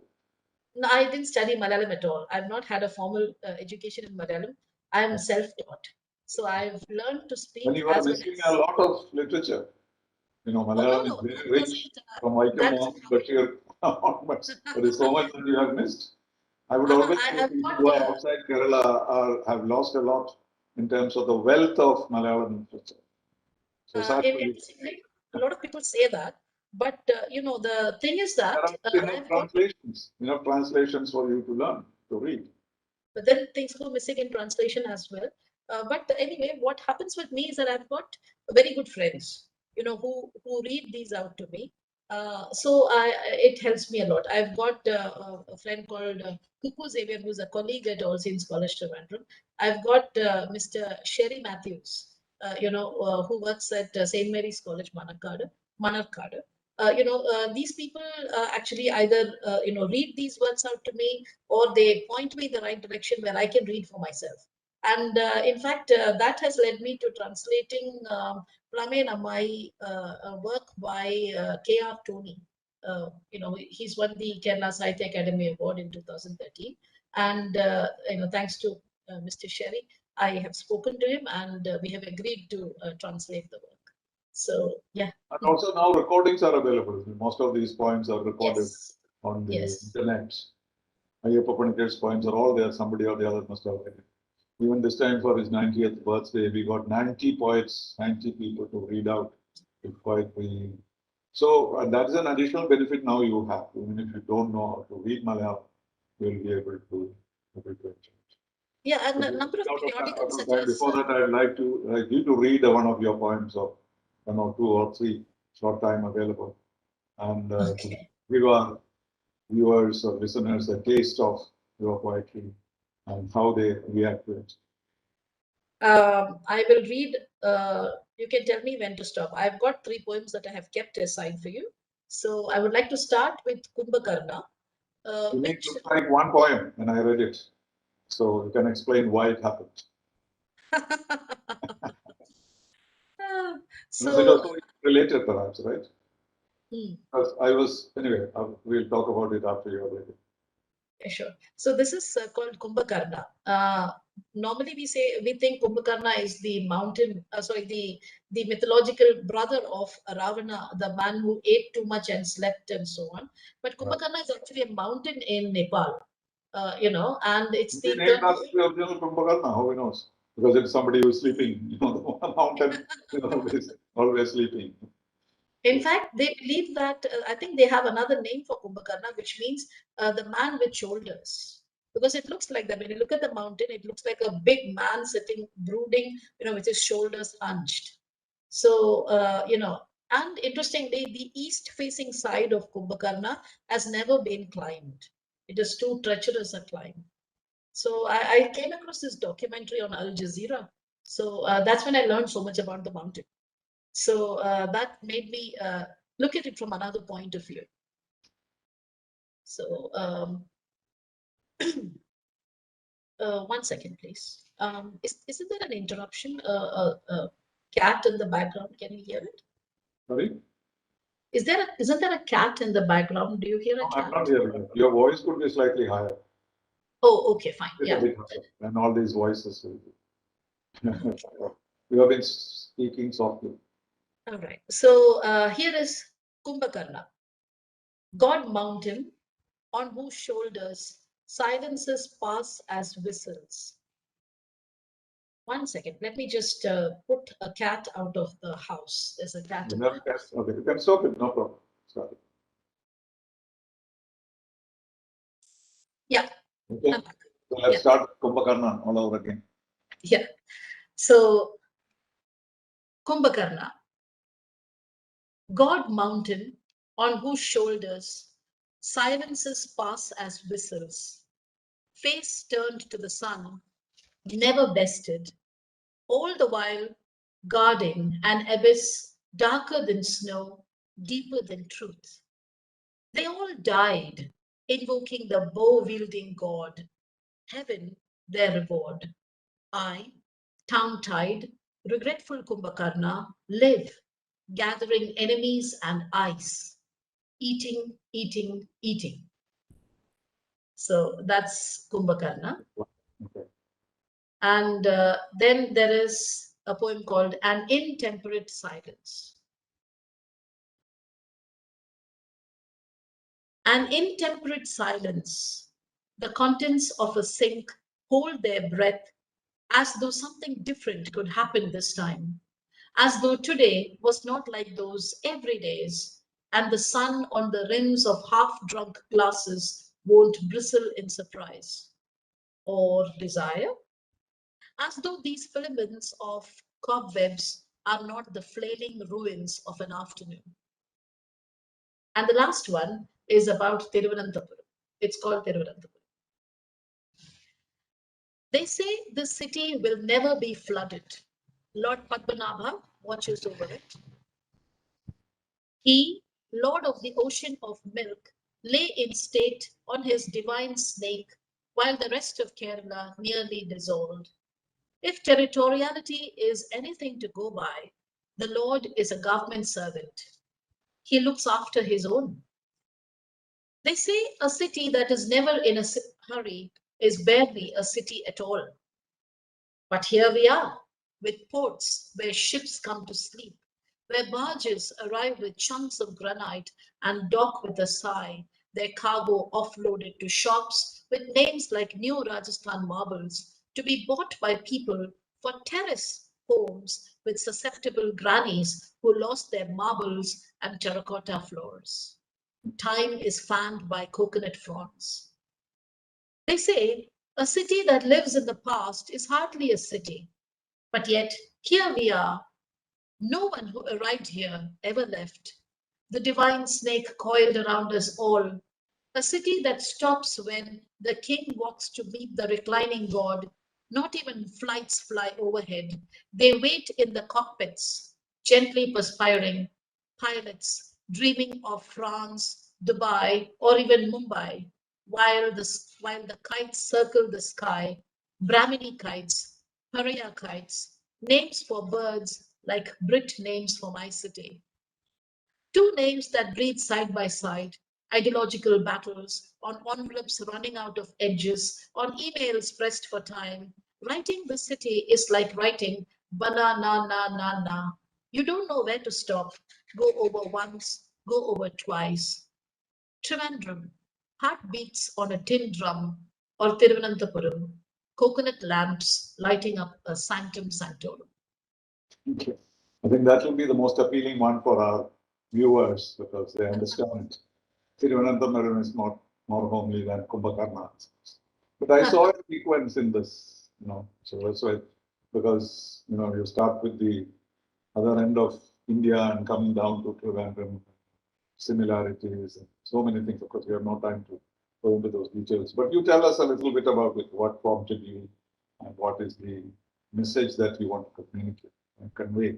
No, I didn't study Malayalam at all. I've not had a formal education in Malayalam. I'm self-taught. So I've learned to speak When you are as well missing a as. lot of literature. Oh, no, Malayalam is no, very that rich doesn't. from Vaikam That on doesn't Bashir onwards. There is so much that you have missed. I would happen. always I say have people not. who are outside Kerala have lost a lot in terms of the wealth of Malayalam literature. So Interestingly, a lot of people say that, but the thing is there that are I've got. translations, translations for you to learn, to read. But then things go missing in translation as well. But anyway, what happens with me is that I've got very good friends, who read these out to me. So it helps me a lot. I've got a friend called Kuku Xavier, who's a colleague at All Saints College Trivandrum. I've got Mr. Sherry Matthews, who works at St. Mary's College, Manakada. These people actually either read these works out to me, or they point me in the right direction where I can read for myself. And in fact, that has led me to translating Plame Namai, a work by K.R. Tony. He's won the Kerala Sahitya Academy Award in 2013. And, thanks to Mr. Sherry, I have spoken to him, and we have agreed to translate the work. So, yeah. And also now recordings are available. Most of these poems are recorded on the internet. Ayyappa Panikkar's poems are all there. Somebody or the other must have read it. Even this time for his 90th birthday, we got 90 poets, 90 people to read out his poetry. So that is an additional benefit now you have. Even if you don't know how to read Malayalam, you will be able to enjoy. Yeah, and a number of periodicals such as. Before that, I'd like you to read one of your poems of 1 or 2 or 3 short time available, and give our viewers or listeners a taste of your poetry and how they react to it. I will read. You can tell me when to stop. I've got 3 poems that I have kept aside for you. So I would like to start with Kumbhakarna. To me, it Which looks like one poem, and I read it. So you can explain why it happened. Because it so also related, perhaps, right? hmm, Because anyway, we'll talk about it after you are ready. sure. So this is called Kumbhakarna. Normally we think Kumbhakarna is the mountain, the mythological brother of Ravana, the man who ate too much and slept and so on. But Kumbhakarna is actually a mountain in Nepal. And it's Maybe the named after the original Kumbhakarna, who knows? Because it's somebody who's sleeping, the mountain is always sleeping. In fact, they believe that I think they have another name for Kumbhakarna, which means the man with shoulders. Because it looks like that. When you look at the mountain, it looks like a big man sitting, brooding, with his shoulders hunched. So, and interestingly, the east facing side of Kumbhakarna has never been climbed. It is too treacherous a climb. So, I came across this documentary on Al Jazeera. So, that's when I learned so much about the mountain. So that made me look at it from another point of view. So 1 second, please. Isn't there an interruption? A cat in the background? Can you hear it? Sorry? Isn't there a cat in the background? Do you hear a No, I'm cat? not hearing it. Your voice could be slightly higher. Oh, okay, fine. It's a Yeah. bit higher. And all these voices will be. You have been speaking softly. All right. So here is Kumbhakarna, God mountain on whose shoulders silences pass as whistles. 1 second. Let me just put a cat out of the house. There's a cat You in the never house. can, okay, you can stop it, no problem. Stop it. Yeah, Okay. I'm back. So let's Yeah, start Kumbhakarna all over again. yeah. So Kumbhakarna, God mountain on whose shoulders silences pass as whistles, face turned to the sun, never bested, all the while guarding an abyss darker than snow, deeper than truth. They all died, invoking the bow wielding god, heaven their reward. I, tongue tied, regretful Kumbhakarna, live, gathering enemies and ice, eating, eating, eating. So that's Kumbhakarna. Okay. And then there is a poem called An Intemperate Silence. An intemperate silence. The contents of a sink hold their breath as though something different could happen this time, as though today was not like those every days, and the sun on the rims of half-drunk glasses won't bristle in surprise or desire, as though these filaments of cobwebs are not the flailing ruins of an afternoon. And the last one is about Thiruvananthapuram. It's called Thiruvananthapuram. They say the city will never be flooded. Lord Padmanabha watches over it. He, Lord of the ocean of milk, lay in state on his divine snake, while the rest of Kerala nearly dissolved. If territoriality is anything to go by, the Lord is a government servant. He looks after his own. They say a city that is never in a hurry is barely a city at all. But here we are, with ports where ships come to sleep, where barges arrive with chunks of granite and dock with a sigh, their cargo offloaded to shops with names like New Rajasthan marbles, to be bought by people for terrace homes with susceptible grannies who lost their marbles and terracotta floors. Time is fanned by coconut fronds. They say a city that lives in the past is hardly a city, but yet here we are. No one who arrived here ever left. The divine snake coiled around us all. A city that stops when The king walks to meet the reclining god. Not even flights fly overhead. They wait in the cockpits, gently perspiring. Pilots dreaming of France, Dubai, or even Mumbai, while the kites circle the sky. Brahmini kites, Pariya kites, names for birds like Brit names for my city. Two names that breathe side by side, ideological battles, on envelopes running out of edges, on emails pressed for time. Writing the city is like writing banana na na na. You don't know where to stop. Go over once, go over twice. Trivandrum, heartbeats on a tin drum, or Thiruvananthapuram, coconut lamps lighting up a sanctum sanctorum. Okay. I think that will be the most appealing one for our viewers because they understand Thiruvananthapuram is more homely than Kumbhakarna. But I saw a sequence in this, so that's why, because, you start with the other end of India and coming down to Trivandrum, similarities and so many things. Of course, we have no time to go into those details. But you tell us a little bit about it, what prompted you and what is the message that you want to communicate and convey.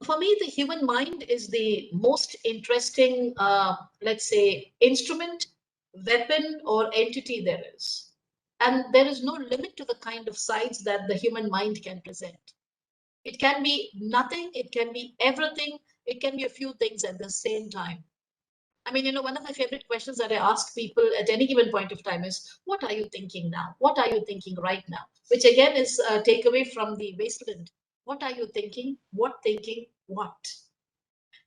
For me, the human mind is the most interesting, let's say, instrument, weapon, or entity there is. And there is no limit to the kind of sides that the human mind can present. It can be nothing, it can be everything, it can be a few things at the same time. I mean, one of my favorite questions that I ask people at any given point of time is, what are you thinking now? What are you thinking right now? Which again is a takeaway from the wasteland. What are you thinking? What thinking? What?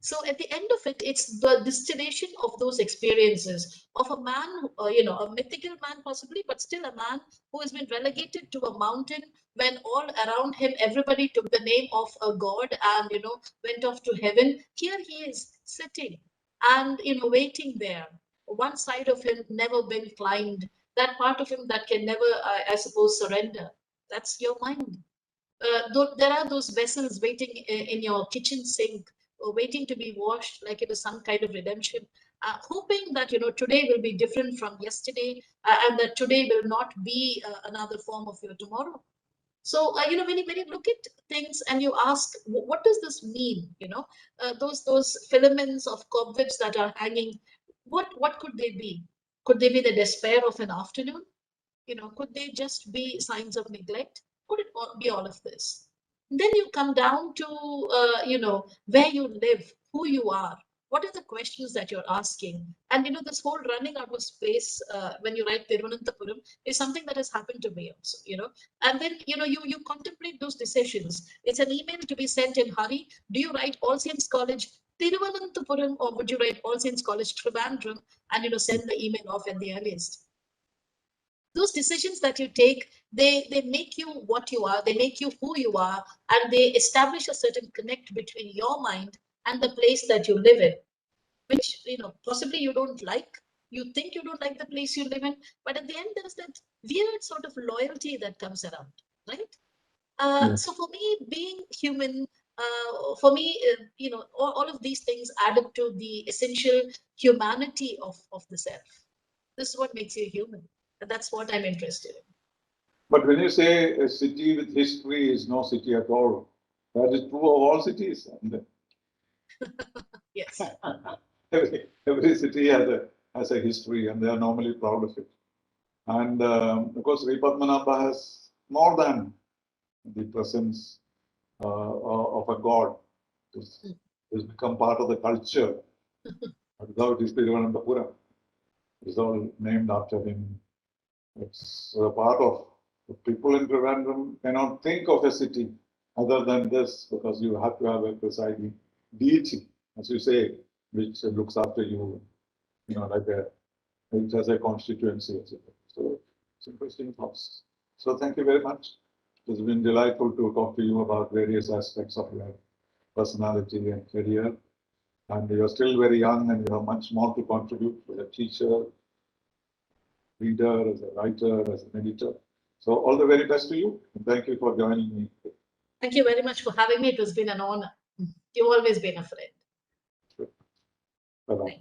So at the end of it, it's the distillation of those experiences of a man, a mythical man possibly, but still a man who has been relegated to a mountain when all around him, everybody took the name of a god and, went off to heaven. Here he is sitting and, waiting there. One side of him never been climbed, that part of him that can never, I suppose, surrender. That's your mind. There are those vessels waiting in your kitchen sink, waiting to be washed like it is some kind of redemption, hoping that today will be different from yesterday, and that today will not be another form of your tomorrow. So when you look at things and you ask, what does this mean? Those filaments of cobwebs that are hanging, what could they be? Could they be the despair of an afternoon? Could they just be signs of neglect? Could it be all of this? Then you come down to, where you live, who you are. What are the questions that you're asking? And, this whole running out of space when you write Thiruvananthapuram is something that has happened to me also, And then, you contemplate those decisions. It's an email to be sent in hurry. Do you write All Saints College Thiruvananthapuram, or would you write All Saints College Trivandrum and, send the email off at the earliest? Those decisions that you take, they make you what you are, they make you who you are, and they establish a certain connect between your mind and the place that you live in, which possibly you don't like. You think you don't like the place you live in, but at the end there's that weird sort of loyalty that comes around, right? So for me, being human, for me, all of these things add up to the essential humanity of the self. This is what makes you human. And that's what I'm interested in. But when you say a city with history is no city at all, that is true of all cities. Yes. every city has a history and they are normally proud of it. And of course, Sri Padmanabha has more than the presence of a god. It's become part of the culture. Without his Thiruvananthapuram, it's all named after him. It's a part of the people in Trivandrum cannot think of a city other than this because you have to have a presiding deity, as you say, which looks after you, which has a constituency. So it's interesting thoughts. So thank you very much. It's been delightful to talk to you about various aspects of your personality and career. And you're still very young and you have much more to contribute as a teacher, reader, as a writer, as an editor. So all the very best to you. And thank you for joining me. Thank you very much for having me. It has been an honor. You've always been a friend. Bye-bye.